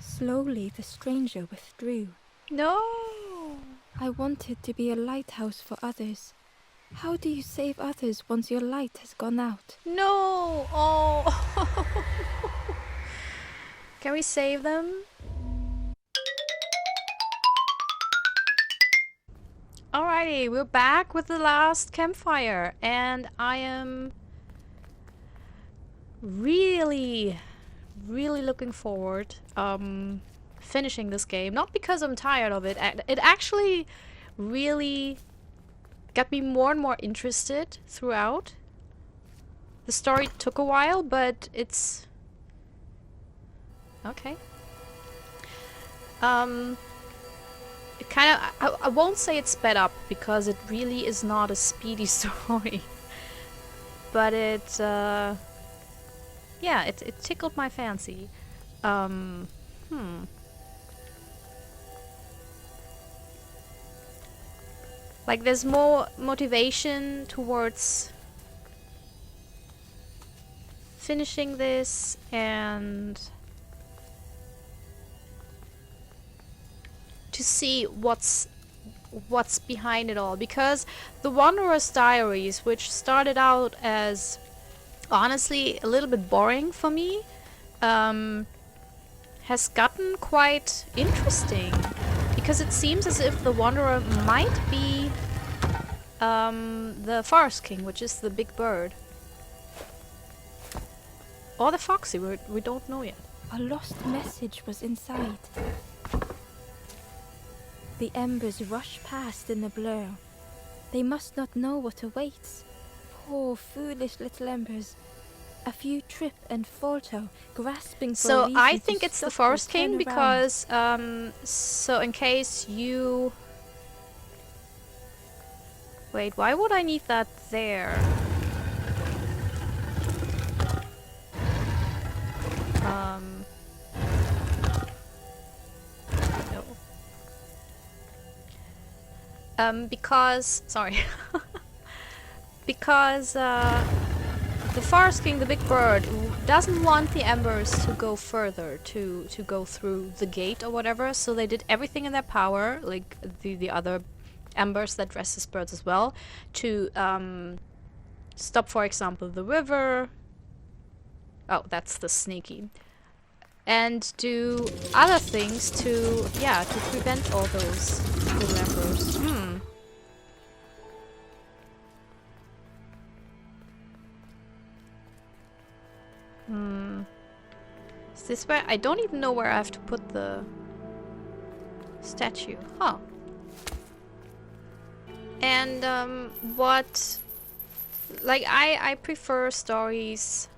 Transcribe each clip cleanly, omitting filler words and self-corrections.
Slowly the stranger withdrew. No! I wanted to be a lighthouse for others. How do you save others once your light has gone out? No! Oh! Can we save them? Alrighty, we're back with the last campfire, and I am really looking forward finishing this game. Not because I'm tired of it. It actually really got me more and more interested throughout. The story took a while, but it's okay. It kind of, I won't say it's sped up because it really is not a speedy story. But it, yeah, it tickled my fancy. Like, there's more motivation towards finishing this and to see what's behind it all, because the Wanderer's Diaries, which started out as honestly a little bit boring for me, has gotten quite interesting, because it seems as if the Wanderer might be the Forest King, which is the big bird, or the Foxy. We don't know yet. A lost message was inside. The embers rush past in the blur. They must not know what awaits. Poor, foolish little embers. A few trip and falter, grasping for a So reason I to think it's the stop or Forest King turn because, so in case you... Wait, why would I need that there? No. Because... Sorry. Because, the Forest King, the big bird, doesn't want the embers to go further, to go through the gate or whatever, so they did everything in their power, like the other embers that dress as birds as well, to stop, for example, the river. Oh, that's the sneaky. And do other things to, yeah, to prevent all those little embers. Is this where? I don't even know where I have to put the statue. Huh. And, what... Like, I prefer stories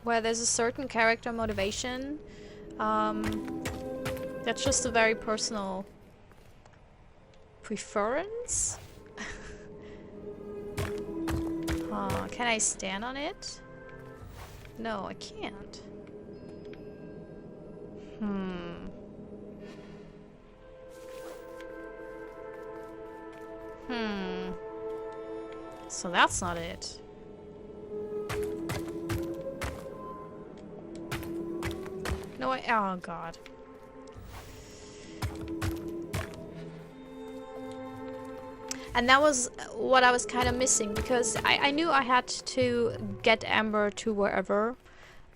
where there's a certain character motivation. That's just a very personal preference. Can I stand on it? No, I can't. So that's not it. No, oh god. And that was what I was kind of missing, because I knew I had to get Ember to wherever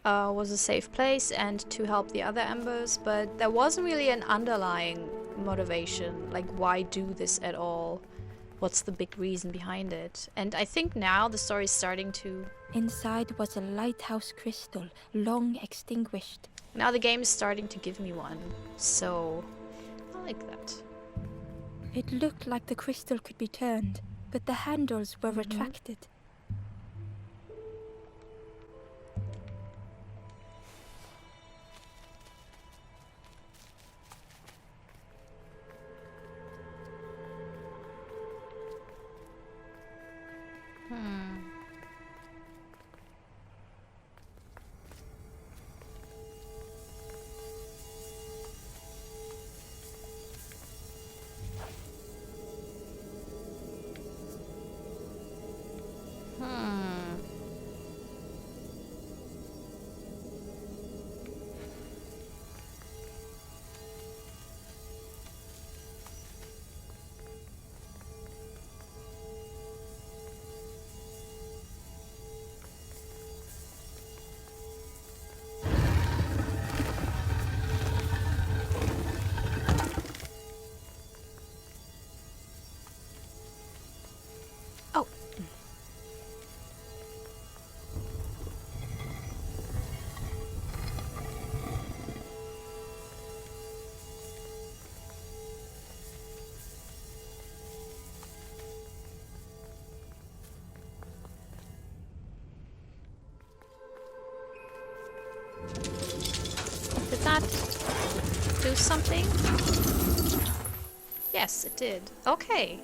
was a safe place and to help the other Embers, but there wasn't really an underlying motivation, like why do this at all? What's the big reason behind it? And I think now the story is starting to... Inside was a lighthouse crystal, long extinguished. Now the game is starting to give me one, so I like that. It looked like the crystal could be turned, but the handles were retracted. that do something? Yes, it did. Okay.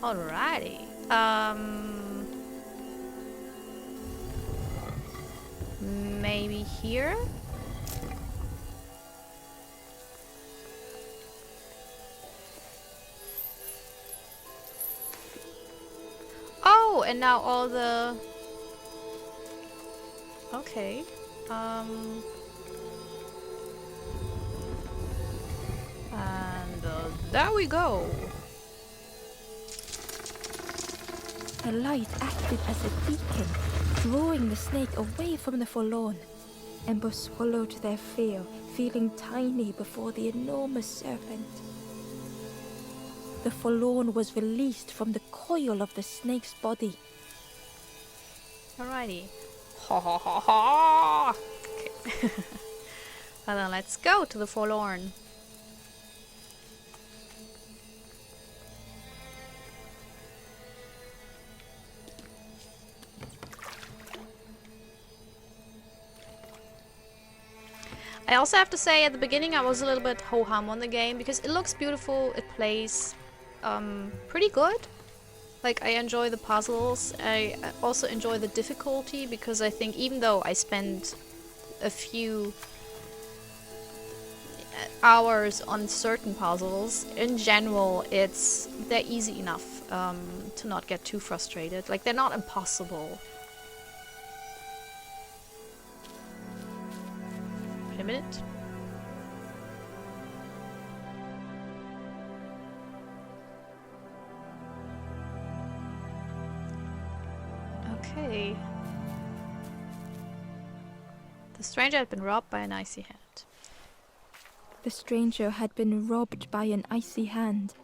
Alrighty. Maybe here? Oh, and now all the... Okay. And there we go. The light acted as a beacon, drawing the snake away from the forlorn. Ember swallowed their fear, feeling tiny before the enormous serpent. The forlorn was released from the coil of the snake's body. Alrighty. Ha ha ha ha! Okay. Well then, let's go to the forlorn. I also have to say, at the beginning I was a little bit ho-hum on the game because it looks beautiful, it plays pretty good. Like, I enjoy the puzzles, I also enjoy the difficulty because I think even though I spend a few hours on certain puzzles, in general they're easy enough to not get too frustrated. Like, they're not impossible. Wait a minute. Okay. The stranger had been robbed by an icy hand. The stranger had been robbed by an icy hand.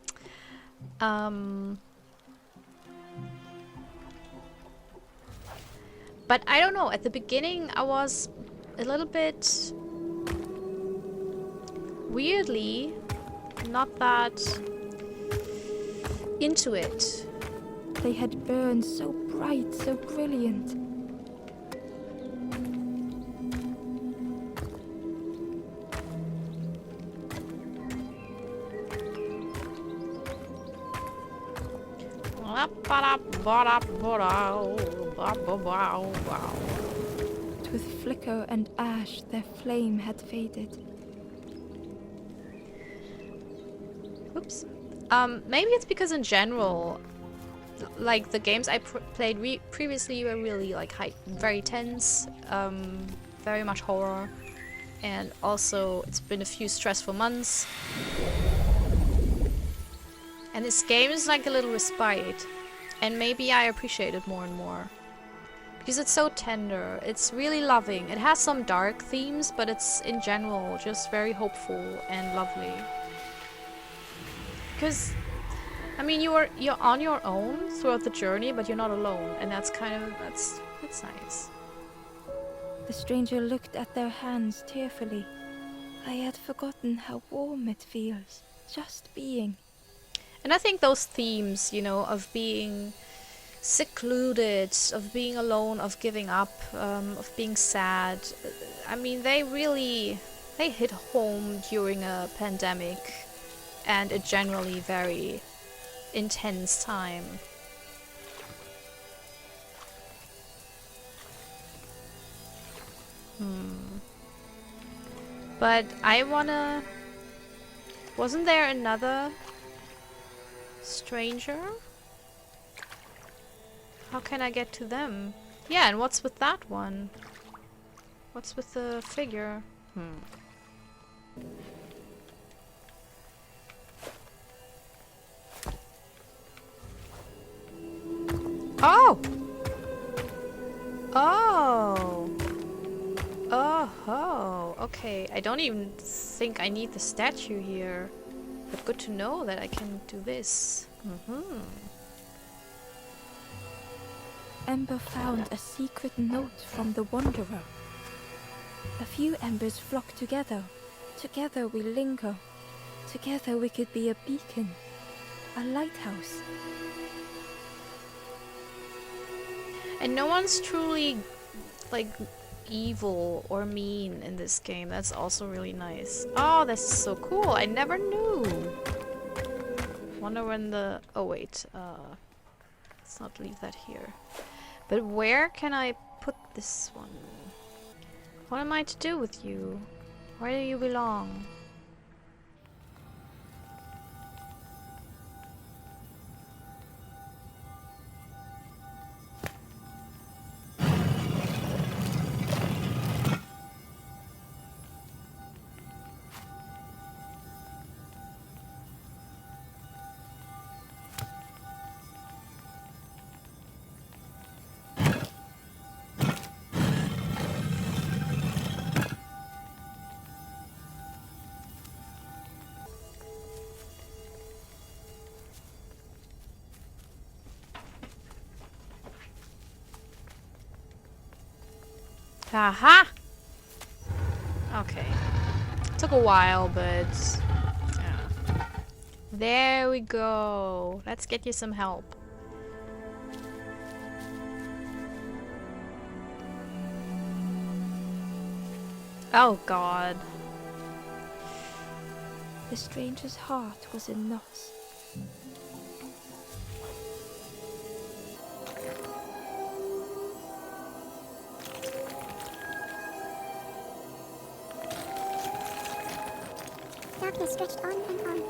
But I don't know, at the beginning I was a little bit weirdly not that into it. They had burned so bright, so brilliant. With flicker and ash, their flame had faded. Oops. Maybe it's because in general, like, the games I played previously were really, like, very tense, very much horror, and also it's been a few stressful months. And this game is like a little respite, and maybe I appreciate it more and more. Because it's so tender, it's really loving. It has some dark themes, but it's in general just very hopeful and lovely. Because, I mean, you're on your own throughout the journey, but you're not alone, and that's it's nice. The stranger looked at their hands tearfully. I had forgotten how warm it feels, just being. And I think those themes, you know, of being secluded, of being alone, of giving up, of being sad, I mean, they hit home during a pandemic and a generally very intense time. But I wanna... Wasn't there another stranger? How can I get to them? Yeah, and what's with that one? What's with the figure? Oh! Oh! Oh-ho! Okay, I don't even think I need the statue here. But good to know that I can do this. Ember found a secret note from the Wanderer. A few embers flock together. Together we linger. Together we could be a beacon. A lighthouse. And no one's truly, like, evil or mean in this game. That's also really nice. Oh, this is so cool. I never knew. Wonder when the... Oh, wait. Let's not leave that here. But where can I put this one? What am I to do with you? Where do you belong? Aha! Okay. Took a while, but... yeah. There we go. Let's get you some help. Oh god. The stranger's heart was in knots. Darkness stretched on and on.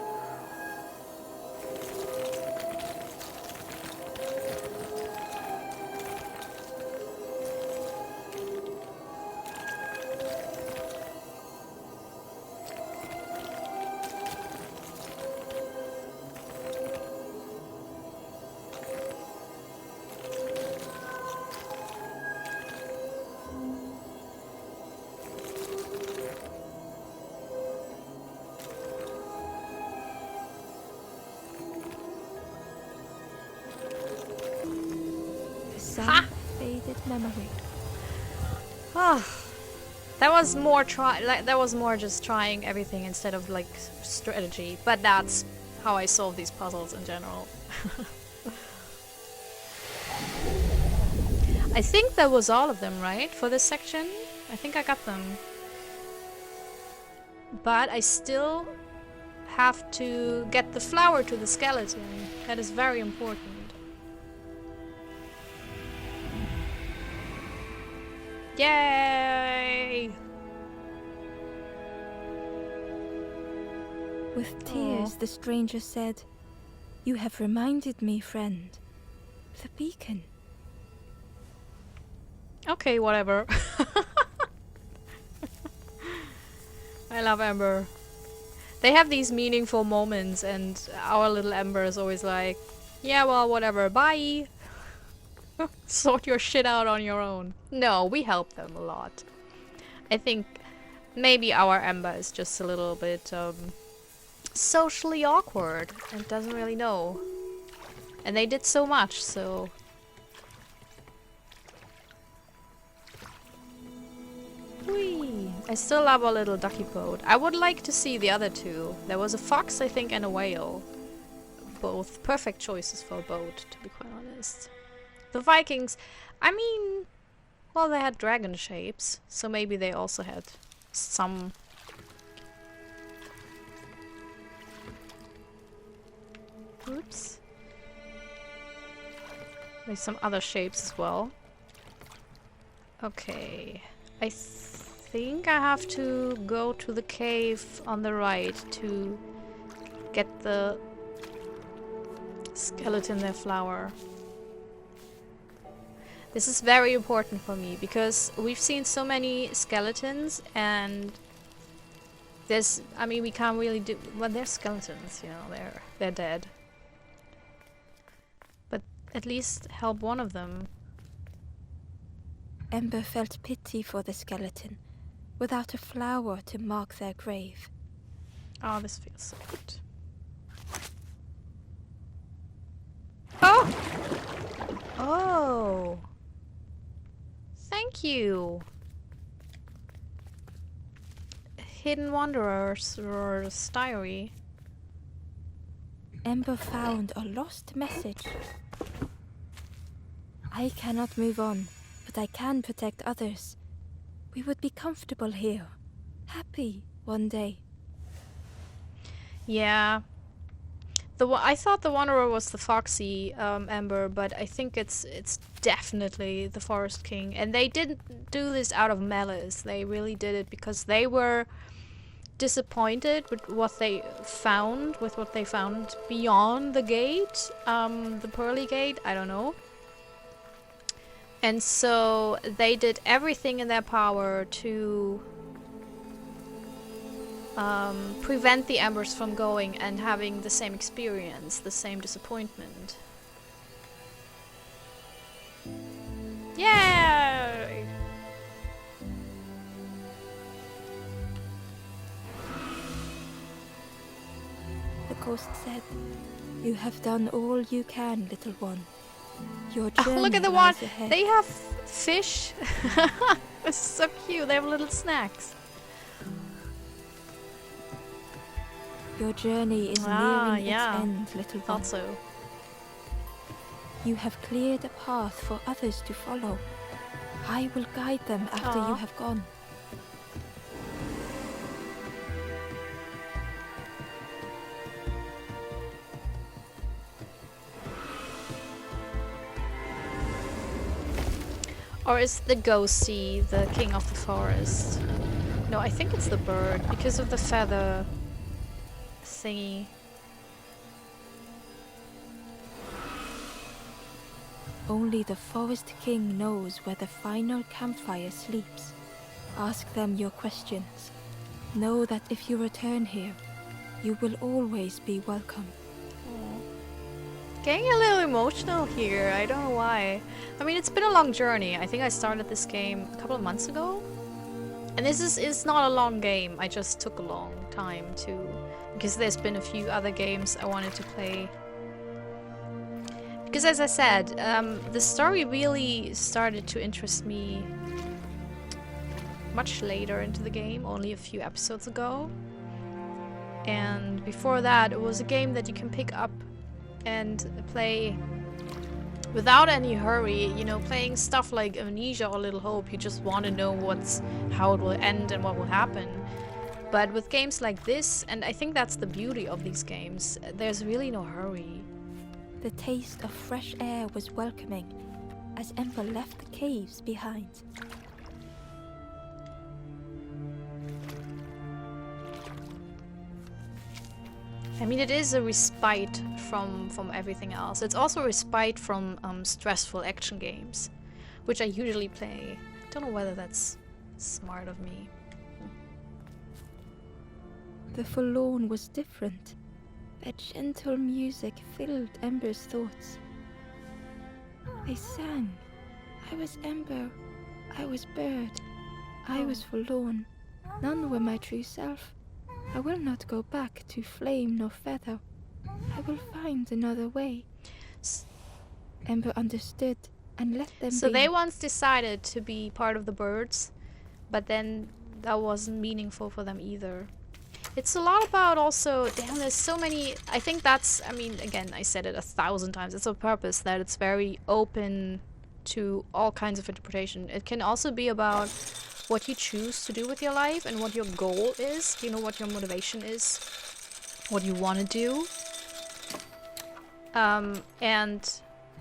Some faded memory. Ah, that was more that was more just trying everything instead of like strategy. But that's how I solve these puzzles in general. I think that was all of them, right? For this section? I think I got them. But I still have to get the flower to the skeleton. That is very important. Yay! With tears, the stranger said, "You have reminded me, friend. The beacon." Okay, whatever. I love Ember. They have these meaningful moments, and our little Ember is always like, yeah, well, whatever, bye. Sort your shit out on your own. No, we help them a lot. I think maybe our Ember is just a little bit socially awkward and doesn't really know. And they did so much, so... Whee! I still love our little ducky boat. I would like to see the other two. There was a fox, I think, and a whale. Both perfect choices for a boat, to be quite honest. The Vikings, I mean, well, they had dragon shapes, so maybe they also had some... Oops. There's some other shapes as well. Okay. I think I have to go to the cave on the right to get the skeleton their flower. This is very important for me because we've seen so many skeletons and there's, I mean, we can't really do, well, they're skeletons, you know, they're dead. But at least help one of them. Ember felt pity for the skeleton, without a flower to mark their grave. Oh, this feels so good. Oh! Oh! Thank you! Hidden Wanderers or Diary. Ember found a lost message. I cannot move on, but I can protect others. We would be comfortable here, happy one day. Yeah. I thought the Wanderer was the Foxy Ember, but I think it's definitely the Forest King. And they didn't do this out of malice. They really did it because they were disappointed with what they found, beyond the gate, the pearly gate, I don't know. And so they did everything in their power to prevent the Embers from going and having the same experience, the same disappointment. Yay! The ghost said, "You have done all you can, little one. Your journey Oh, look at the one! lies ahead." They have fish! It's so cute, they have little snacks. Your journey is nearing its end, little one. Thought so. You have cleared a path for others to follow. I will guide them after you have gone. Or is the ghosty the king of the forest? No, I think it's the bird because of the feather thingy. Only the Forest King knows where the final campfire sleeps. Ask them your questions. Know that if you return here, you will always be welcome. Getting a little emotional here, I don't know why. I mean, it's been a long journey. I think I started this game a couple of months ago. And it's not a long game, I just took a long time to... Because there's been a few other games I wanted to play. Because as I said, the story really started to interest me much later into the game, only a few episodes ago. And before that, it was a game that you can pick up and play without any hurry, you know, playing stuff like Amnesia or Little Hope. You just want to know how it will end and what will happen. But with games like this, and I think that's the beauty of these games, there's really no hurry. The taste of fresh air was welcoming as Ember left the caves behind. I mean, it is a respite from everything else. It's also a respite from stressful action games, which I usually play. Don't know whether that's smart of me. The forlorn was different. Their gentle music filled Ember's thoughts. They sang. I was Ember. I was bird. I was forlorn. None were my true self. I will not go back to flame nor feather. I will find another way. Ember understood and let them So be. they once decided to be part of the birds, but then that wasn't meaningful for them either. It's a lot about also, damn, there's so many, I think that's, I mean, again, I said it 1,000 times, it's on purpose that it's very open to all kinds of interpretation. It can also be about what you choose to do with your life and what your goal is, you know, what your motivation is, what you want to do. And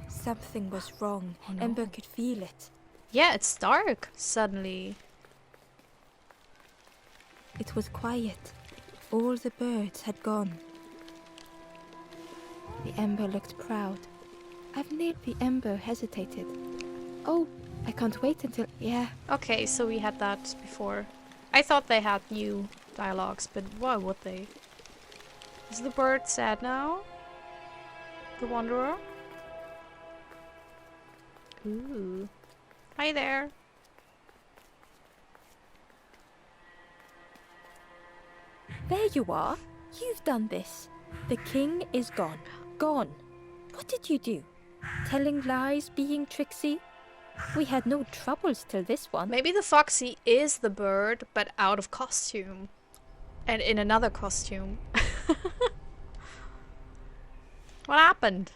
Something was wrong. Oh, no. Ember could feel it. yeah, it's dark suddenly. It was quiet. All the birds had gone. The Ember looked proud. I've nailed the Ember hesitated. Oh, I can't wait until... Yeah. Okay, so we had that before. I thought they had new dialogues, but why would they? Is the bird sad now? The Wanderer? Ooh. Hi there. There you are. You've done this. The king is gone. Gone. What did you do? Telling lies, being tricksy? We had no troubles till this one. Maybe the Foxy is the bird, but out of costume. And in another costume. What happened?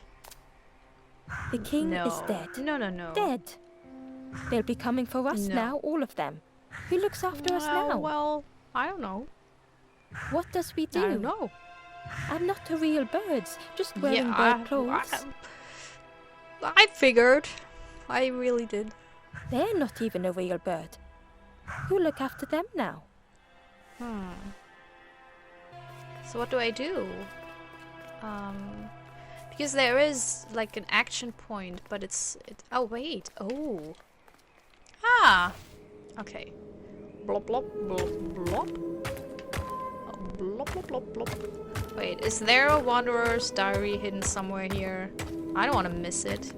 The king No. is dead. No, no, no. Dead. They'll be coming for us No. now, all of them. Who looks after us now? Well, I don't know. What does we I do? don't know. I'm not a real bird, just wearing bird clothes. I figured. I really did. They're not even a real bird. Who look after them now? So what do I do? Because there is like an action point, but oh wait. Oh. Ah. Okay. Blop blop blop blop. Oh, blop blop blop blop. Wait, is there a Wanderer's Diary hidden somewhere here? I don't want to miss it.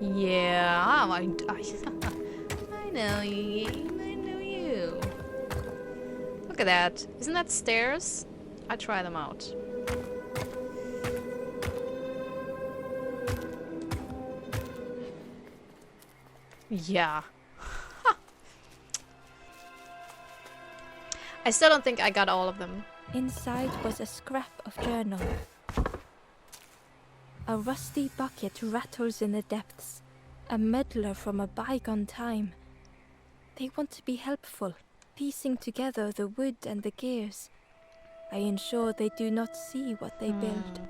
Yeah, I know you. I know you. Look at that. Isn't that stairs? I try them out. Yeah. I still don't think I got all of them. Inside was a scrap of journal. A rusty bucket rattles in the depths. A meddler from a bygone time. They want to be helpful, piecing together the wood and the gears. I ensure they do not see what they build.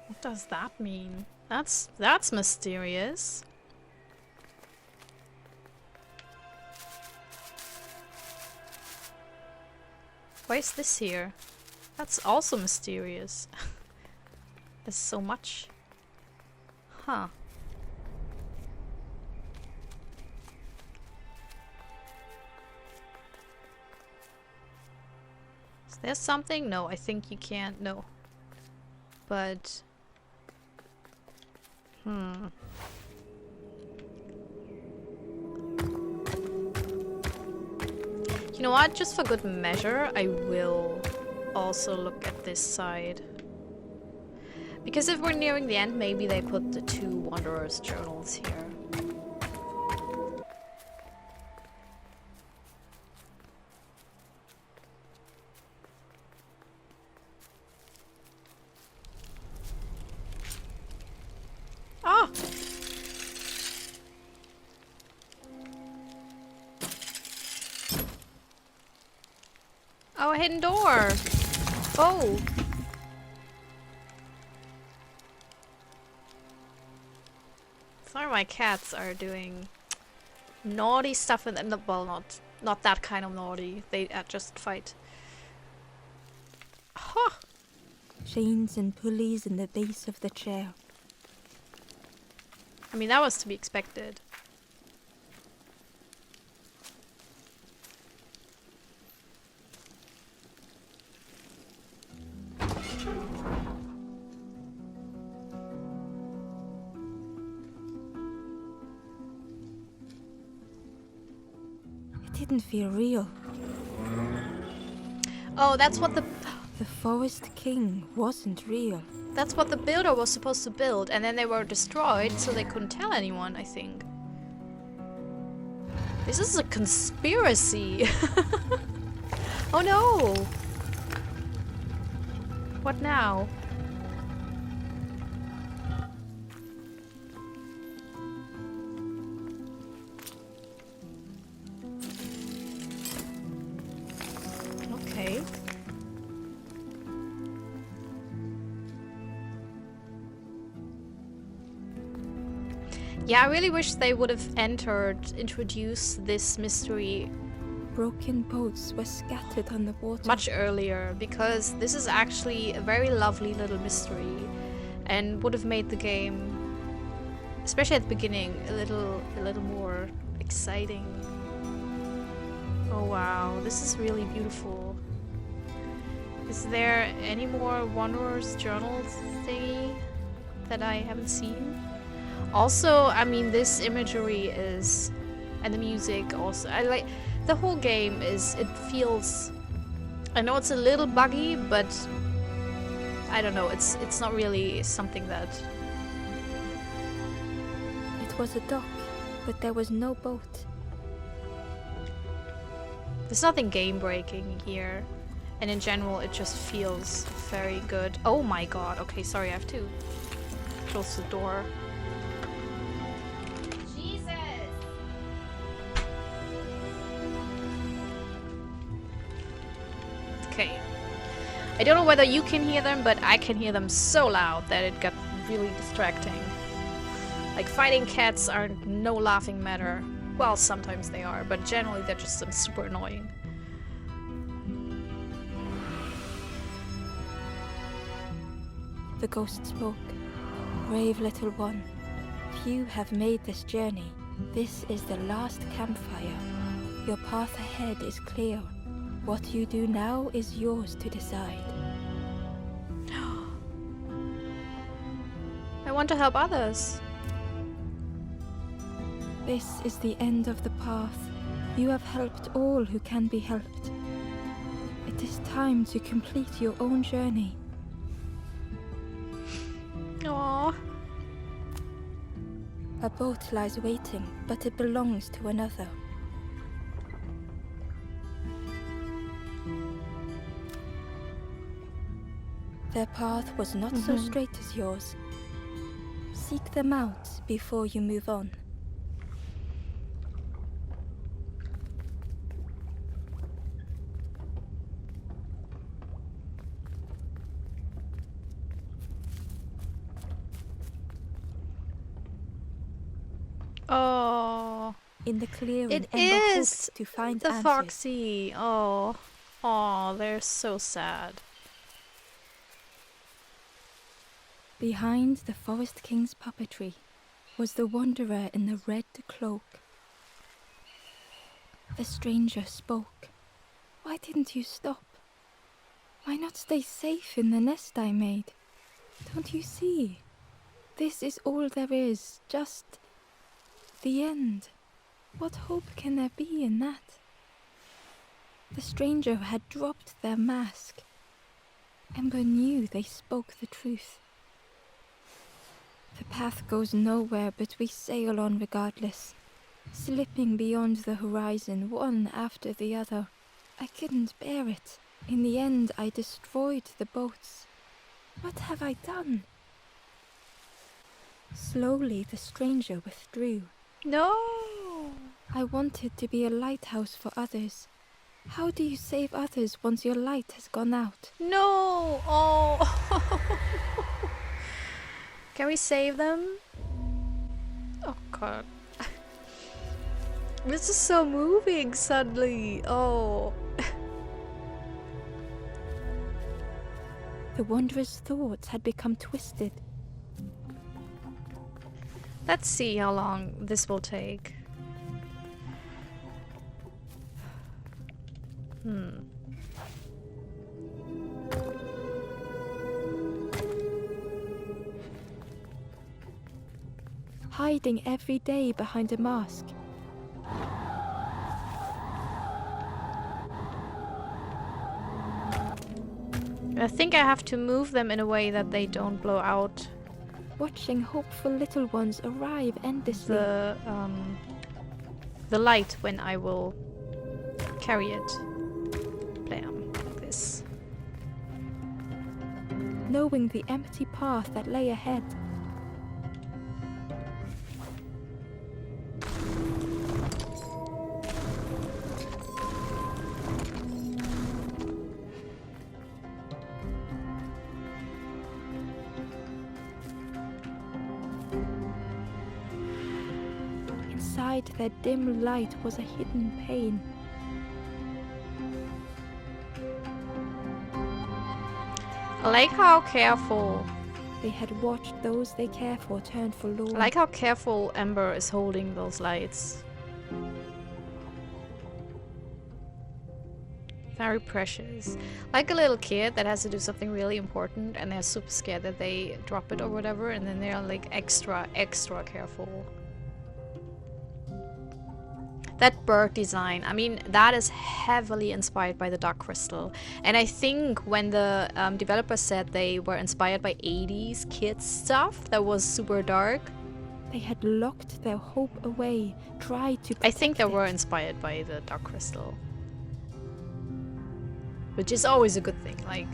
What does that mean? That's mysterious. Why is this here? That's also mysterious. There's so much. Huh. Is there something? No, I think you can't. No. But... You know what? Just for good measure, I will also look at this side. Because if we're nearing the end, maybe they put the 2 Wanderers' journals here. Ah! Oh, a hidden door! Oh! Sorry, my cats are doing naughty stuff in the well, not that kind of naughty. They just fight. Huh! Chains and pulleys in the base of the chair. I mean, that was to be expected. It didn't feel real. Oh, that's what the Forrest King wasn't real. That's what the builder was supposed to build, and then they were destroyed, so they couldn't tell anyone, I think. This is a conspiracy! Oh no! What now? Okay. Yeah, I really wish they would have introduced this mystery Broken boats were scattered on the water. much earlier, because this is actually a very lovely little mystery and would have made the game, especially at the beginning, a little more exciting. Oh wow, this is really beautiful. Is there any more Wanderer's Journal thingy that I haven't seen? Also, I mean, this imagery is, and the music also, I like, the whole game is, it feels, I know it's a little buggy, but I don't know, it's not really something that... It was a dock, but there was no boat. There's nothing game-breaking here, and in general it just feels very good. Oh my god, okay, sorry, I have to close the door. Jesus! Okay. I don't know whether you can hear them, but I can hear them so loud that it got really distracting. Like, fighting cats are no laughing matter. Well, sometimes they are, but generally they're just super annoying. The ghost spoke. Brave little one, few have made this journey. This is the last campfire. Your path ahead is clear. What you do now is yours to decide. I want to help others. This is the end of the path. You have helped all who can be helped. It is time to complete your own journey. Aww. A boat lies waiting, but it belongs to another. Their path was not so straight as yours. Seek them out before you move on. Oh, In the clearing, it Ember is hoped to find the answers. Foxy. Oh, oh, they're so sad. Behind the Forest King's puppetry was the wanderer in the red cloak. The stranger spoke. Why didn't you stop? Why not stay safe in the nest I made? Don't you see? This is all there is, just the end. What hope can there be in that? The stranger had dropped their mask. Ember knew they spoke the truth. The path goes nowhere, but we sail on regardless, slipping beyond the horizon, one after the other. I couldn't bear it. In the end, I destroyed the boats. What have I done? Slowly, the stranger withdrew. No. I wanted to be a lighthouse for others. How do you save others once your light has gone out? No. Oh. Can we save them? Oh god. This is so moving suddenly. Oh. The wanderer's thoughts had become twisted. Let's see how long this will take. Hiding every day behind a mask. I think I have to move them in a way that they don't blow out Watching hopeful little ones arrive endlessly. the light when I will carry it. Blam, like this. Knowing the empty path that lay ahead. Inside their dim light was a hidden pain. I like how careful. They had watched those they care for turn forlorn. I like how careful Ember is holding those lights. Very precious. Like a little kid that has to do something really important and they're super scared that they drop it or whatever, and then they're like extra careful. That bird design, I mean, that is heavily inspired by the Dark Crystal. And I think when the developers said they were inspired by 80s kids stuff that was super dark, They had locked their hope away, tried to I think they protect were it. inspired by the Dark Crystal. Which is always a good thing. Like,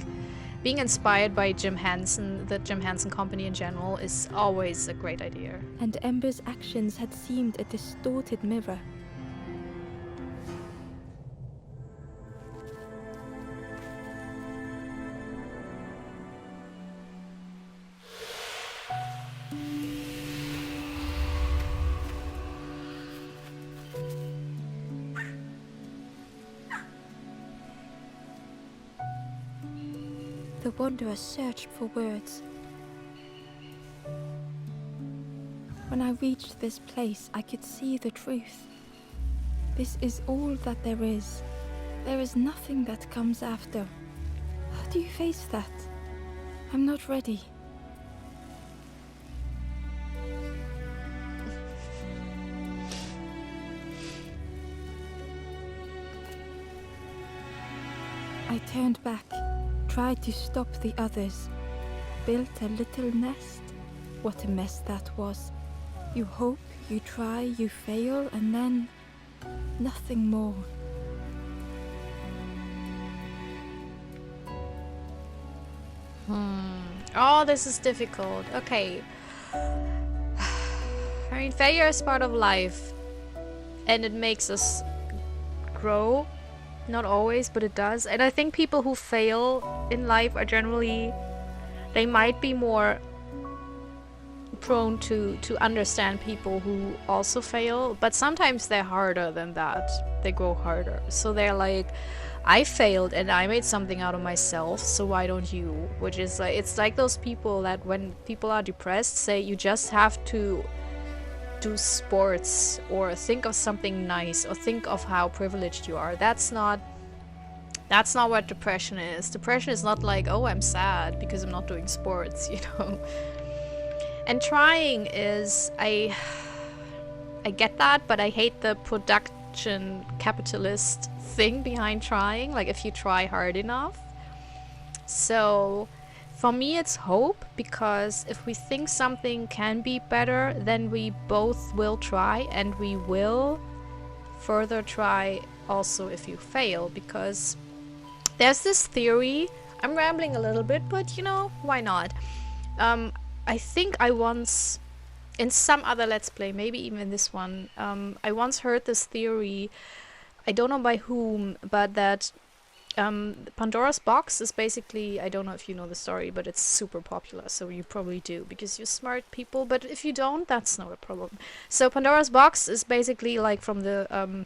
being inspired by Jim Henson, the Jim Henson Company in general, is always a great idea. And Ember's actions had seemed a distorted mirror. The wanderer searched for words. When I reached this place, I could see the truth. This is all that there is. There is nothing that comes after. How do you face that? I'm not ready. I turned back, tried to stop the others, built a little nest. What a mess that was. You hope, you try, you fail, and then nothing more. Oh, this is difficult. Okay. I mean, failure is part of life, and it makes us grow. Not always, but it does. And I think people who fail in life are generally, they might be more prone to understand people who also fail, but sometimes they're harder than that. They grow harder. So they're like, I failed and I made something out of myself, so why don't you? Which is like, it's like those people that when people are depressed say you just have to do sports or think of something nice or think of how privileged you are. That's not what depression is. Depression is not like, oh, I'm sad because I'm not doing sports, you know. And trying is, I get that, but I hate the production capitalist thing behind trying, like if you try hard enough. So for me it's hope, because if we think something can be better, then we both will try, and we will further try also if you fail, because there's this theory, I'm rambling a little bit, but you know, why not? I think I once, in some other Let's Play, maybe even in this one, I once heard this theory, I don't know by whom, but that Pandora's box is basically, I don't know if you know the story, but it's super popular, so you probably do, because you're smart people, but if you don't, that's not a problem. So Pandora's box is basically like from the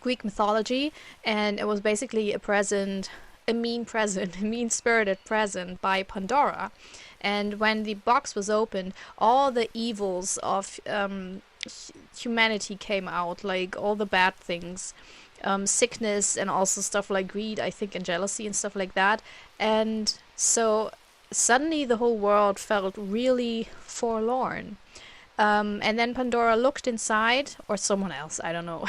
Greek mythology, and it was basically a present, a mean-spirited present by Pandora. And when the box was opened, all the evils of humanity came out, like all the bad things, sickness, and also stuff like greed, I think, and jealousy and stuff like that. And so suddenly the whole world felt really forlorn. And then Pandora looked inside, or someone else, I don't know,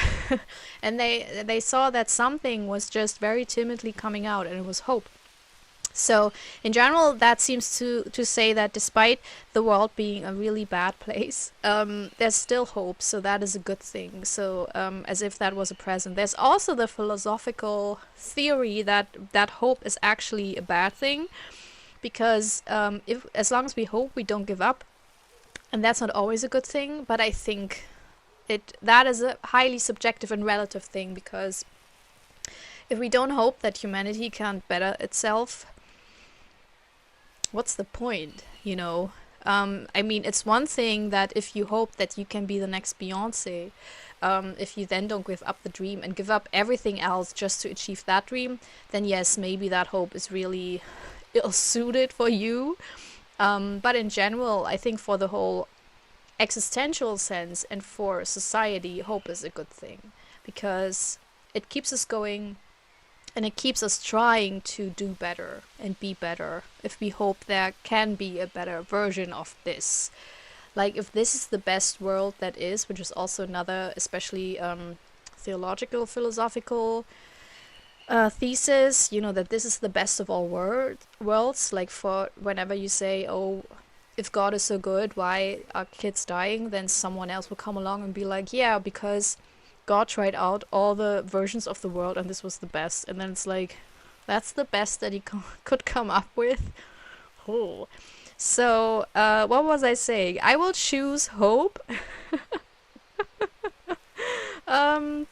and they saw that something was just very timidly coming out, and it was hope. So in general, that seems to say that despite the world being a really bad place, there's still hope, so that is a good thing. So as if that was a present. There's also the philosophical theory that hope is actually a bad thing, because if as long as we hope, we don't give up. And that's not always a good thing, but I think that is a highly subjective and relative thing, because if we don't hope that humanity can better itself, what's the point, you know? I mean, it's one thing that if you hope that you can be the next Beyonce, if you then don't give up the dream and give up everything else just to achieve that dream, then yes, maybe that hope is really ill-suited for you. But in general, I think for the whole existential sense and for society, hope is a good thing, because it keeps us going and it keeps us trying to do better and be better if we hope there can be a better version of this. Like if this is the best world that is, which is also another especially theological, philosophical thesis, you know, that this is the best of all worlds, like for whenever you say, oh, if God is so good, why are kids dying, then someone else will come along and be like, yeah, because God tried out all the versions of the world and this was the best. And then it's like, that's the best that he could come up with. Oh. So what was I saying? I will choose hope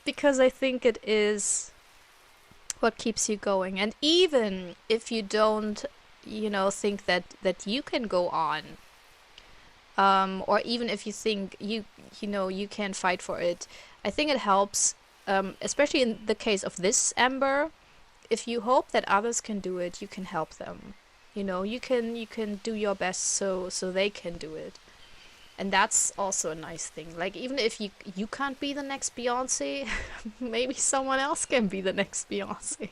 because I think it is what keeps you going. And even if you don't, you know, think that you can go on, or even if you think you know you can fight for it, I think it helps, especially in the case of this Ember, if you hope that others can do it, you can help them. You know, you can do your best so they can do it. And that's also a nice thing. Like, even if you can't be the next Beyonce, maybe someone else can be the next Beyonce.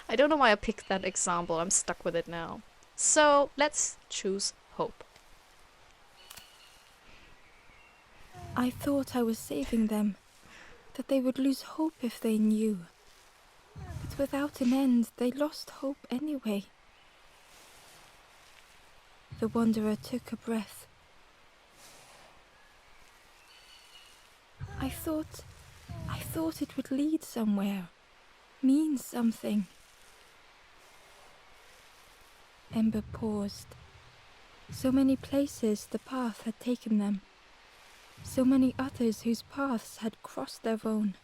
I don't know why I picked that example. I'm stuck with it now. So, let's choose hope. I thought I was saving them, that they would lose hope if they knew. But without an end, they lost hope anyway. The wanderer took a breath. I thought it would lead somewhere, mean something. Ember paused. So many places the path had taken them. So many others whose paths had crossed their own.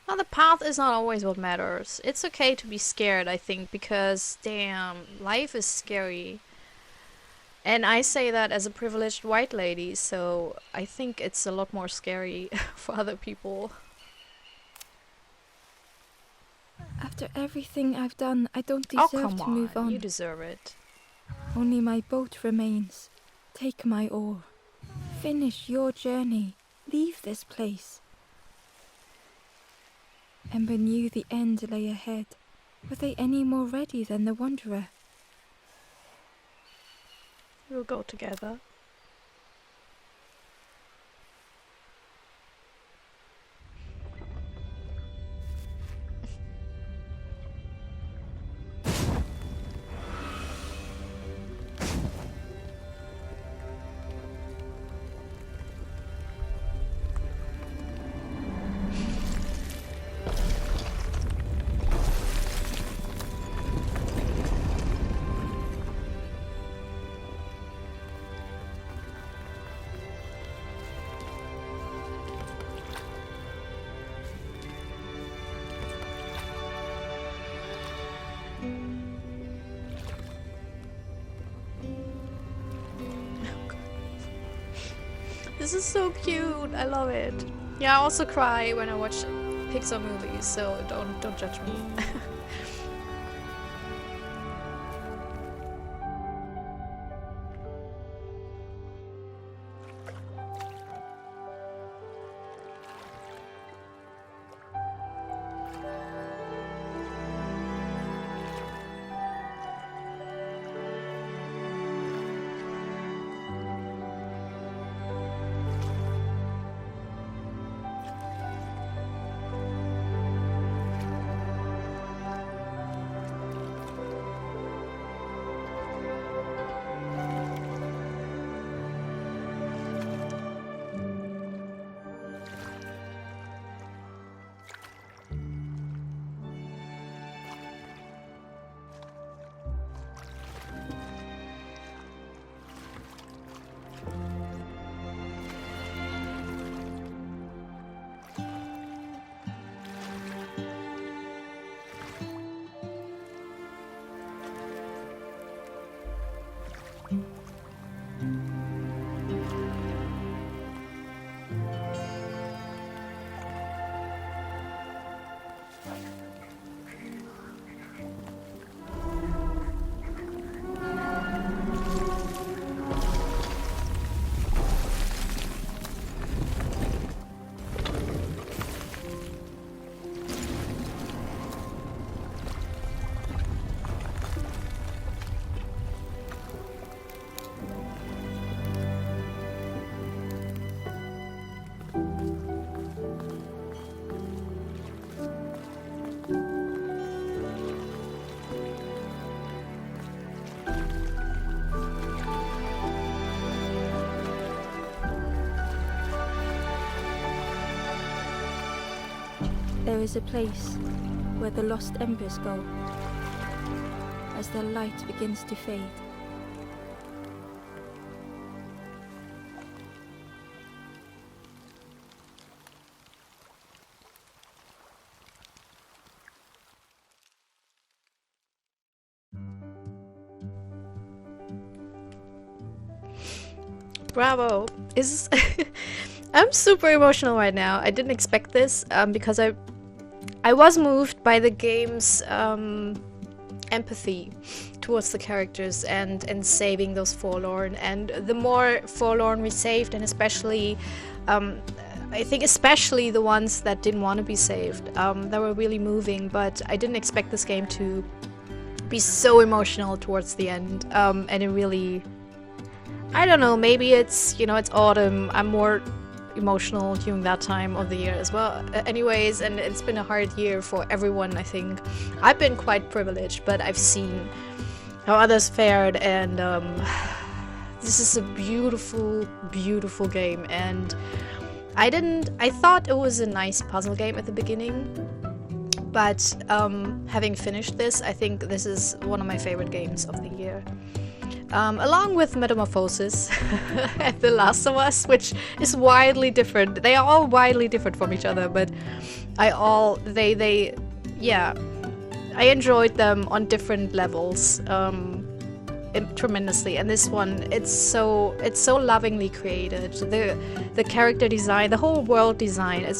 Well, the path is not always what matters. It's okay to be scared, I think, because, damn, life is scary. And I say that as a privileged white lady, so I think it's a lot more scary for other people. After everything I've done, I don't Oh, deserve come to move on. You deserve it. Only my boat remains. Take my oar. Finish your journey. Leave this place. Ember knew the end lay ahead. Were they any more ready than the wanderer? We'll go together. This is so cute. I love it. Yeah, I also cry when I watch Pixar movies, so don't judge me. There is a place where the lost embers go as their light begins to fade. Bravo. Is I'm super emotional right now. I didn't expect this because I was moved by the game's empathy towards the characters and saving those forlorn. And the more forlorn we saved, and especially I think especially the ones that didn't want to be saved, that were really moving. But I didn't expect this game to be so emotional towards the end, and it really, I don't know, maybe it's, you know, it's autumn, I'm more emotional during that time of the year as well. Anyways, and it's been a hard year for everyone, I think. I've been quite privileged, but I've seen how others fared, and this is a beautiful, beautiful game. And I thought it was a nice puzzle game at the beginning, but having finished this, I think this is one of my favorite games of the year. Along with Metamorphosis and The Last of Us, which is wildly different. They are all wildly different from each other, but yeah, I enjoyed them on different levels tremendously. And this one, it's so lovingly created. The character design, the whole world design, it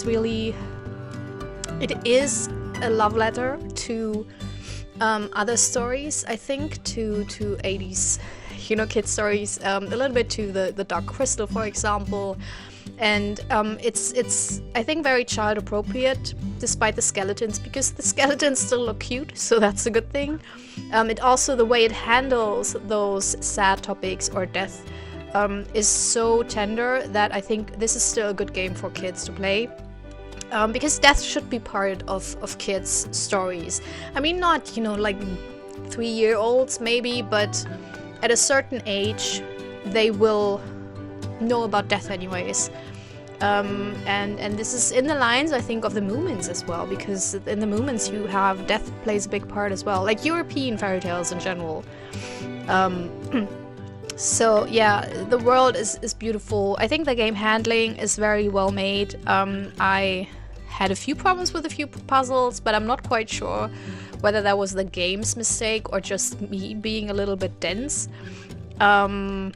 is a love letter to other stories, I think, to 80s, you know, kid stories, a little bit to the Dark Crystal, for example. And it's I think very child appropriate, despite the skeletons, because the skeletons still look cute, so that's a good thing. It also, the way it handles those sad topics or death is so tender that I think this is still a good game for kids to play. Because death should be part of kids' stories. I mean, not, you know, like 3-year-olds maybe, but at a certain age, they will know about death anyways. And this is in the lines, I think, of the Moomins as well, because in the Moomins you have death plays a big part as well, like European fairy tales in general. So yeah, the world is beautiful. I think the game handling is very well made. I had a few problems with a few puzzles, but I'm not quite sure whether that was the game's mistake or just me being a little bit dense. I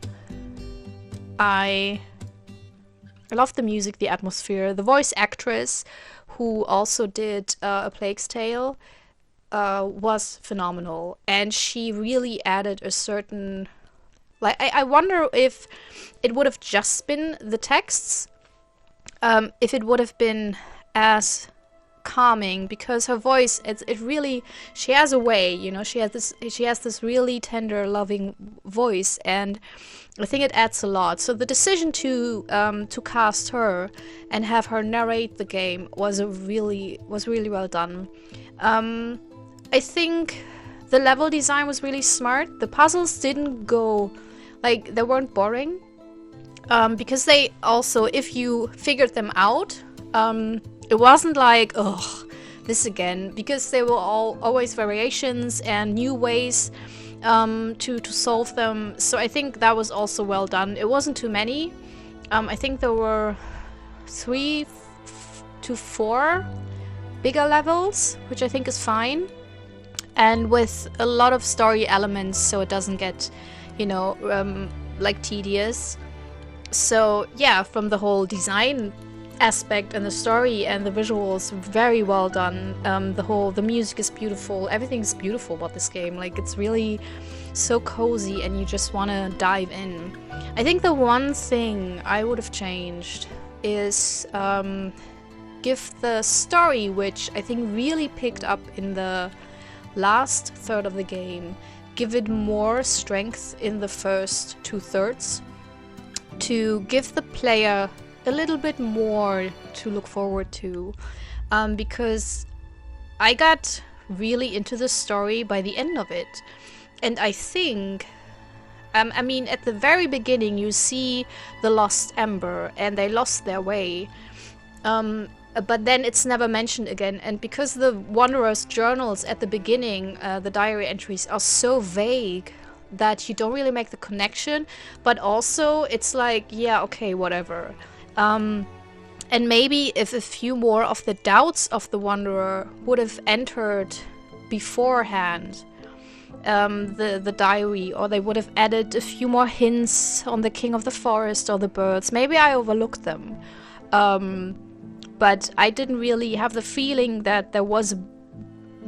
love the music, the atmosphere. The voice actress, who also did A Plague's Tale, was phenomenal, and she really added a certain, like, I wonder if it would have just been the texts, if it would have been as calming, because her voice, it really, she has a way, you know, she has this really tender, loving voice, and I think it adds a lot. So the decision to cast her and have her narrate the game was really well done. I think the level design was really smart. The puzzles didn't go, like, they weren't boring, because they also, if you figured them out, it wasn't like, ugh, this again, because they were always variations and new ways to solve them. So I think that was also well done. It wasn't too many. I think there were 3 to 4 bigger levels, which I think is fine, and with a lot of story elements, so it doesn't get, you know, like tedious. So yeah, from the whole design aspect and the story and the visuals, very well done. The music is beautiful. Everything's beautiful about this game. Like, it's really so cozy and you just want to dive in. I think the one thing I would have changed is give the story, which I think really picked up in the last third of the game, give it more strength in the first 2/3 to give the player a little bit more to look forward to, because I got really into the story by the end of it. And I think, I mean, at the very beginning you see the lost Ember and they lost their way, but then it's never mentioned again. And because the Wanderer's journals at the beginning, the diary entries, are so vague that you don't really make the connection, but also it's like, yeah, okay, whatever. And maybe if a few more of the doubts of the Wanderer would have entered beforehand, the diary, or they would have added a few more hints on the King of the Forest or the birds. Maybe I overlooked them. But I didn't really have the feeling that there was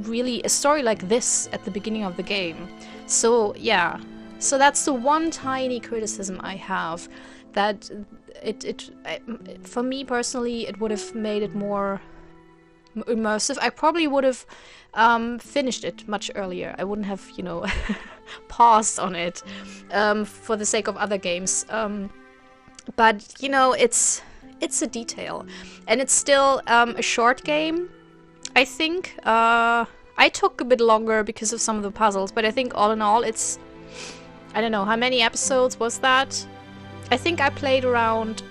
really a story like this at the beginning of the game. So yeah, so that's the one tiny criticism I have, that it for me personally, it would have made it more immersive. I probably would have finished it much earlier. I wouldn't have, you know, paused on it for the sake of other games. But you know, it's a detail, and it's still a short game. I think I took a bit longer because of some of the puzzles, but I think all in all, it's, I don't know, how many episodes was that? I think I played around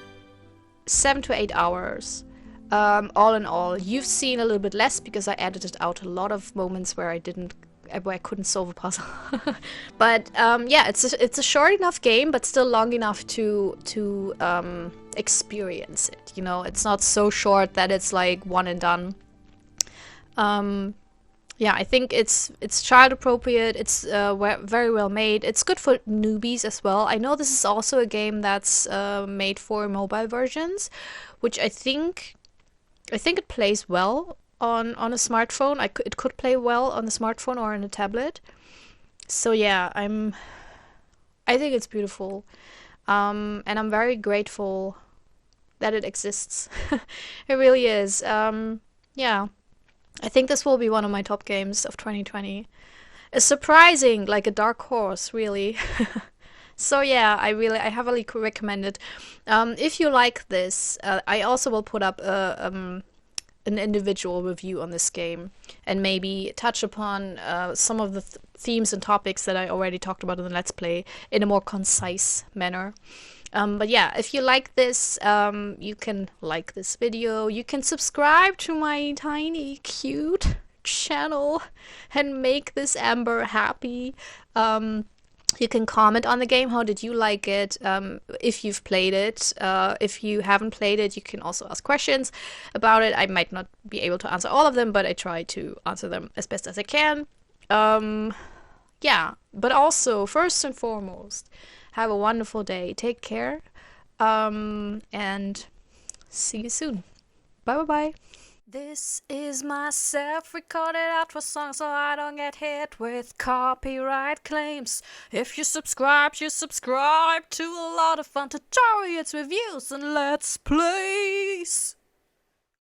7 to 8 hours. All in all, you've seen a little bit less because I edited out a lot of moments where I couldn't solve a puzzle. But yeah, it's a short enough game, but still long enough to experience it. You know, it's not so short that it's like one and done. Yeah, I think it's child appropriate. It's very well made. It's good for newbies as well. I know this is also a game that's made for mobile versions, which I think it plays well on a smartphone. It could play well on a smartphone or on a tablet. So yeah, I think it's beautiful, and I'm very grateful that it exists. It really is. Yeah. I think this will be one of my top games of 2020. It's surprising, like a dark horse, really. So yeah, I heavily recommend it. If you like this, I also will put up an individual review on this game, and maybe touch upon some of the themes and topics that I already talked about in the Let's Play in a more concise manner. But yeah, if you like this, you can like this video, you can subscribe to my tiny cute channel and make this Ember happy. You can comment on the game, how did you like it, if you've played it. If you haven't played it, you can also ask questions about it. I might not be able to answer all of them, but I try to answer them as best as I can. Yeah, but also, first and foremost, have a wonderful day. Take care. And see you soon. Bye bye bye. This is my self-recorded outro song, so I don't get hit with copyright claims. If you subscribe to a lot of fun tutorials, reviews, and let's plays.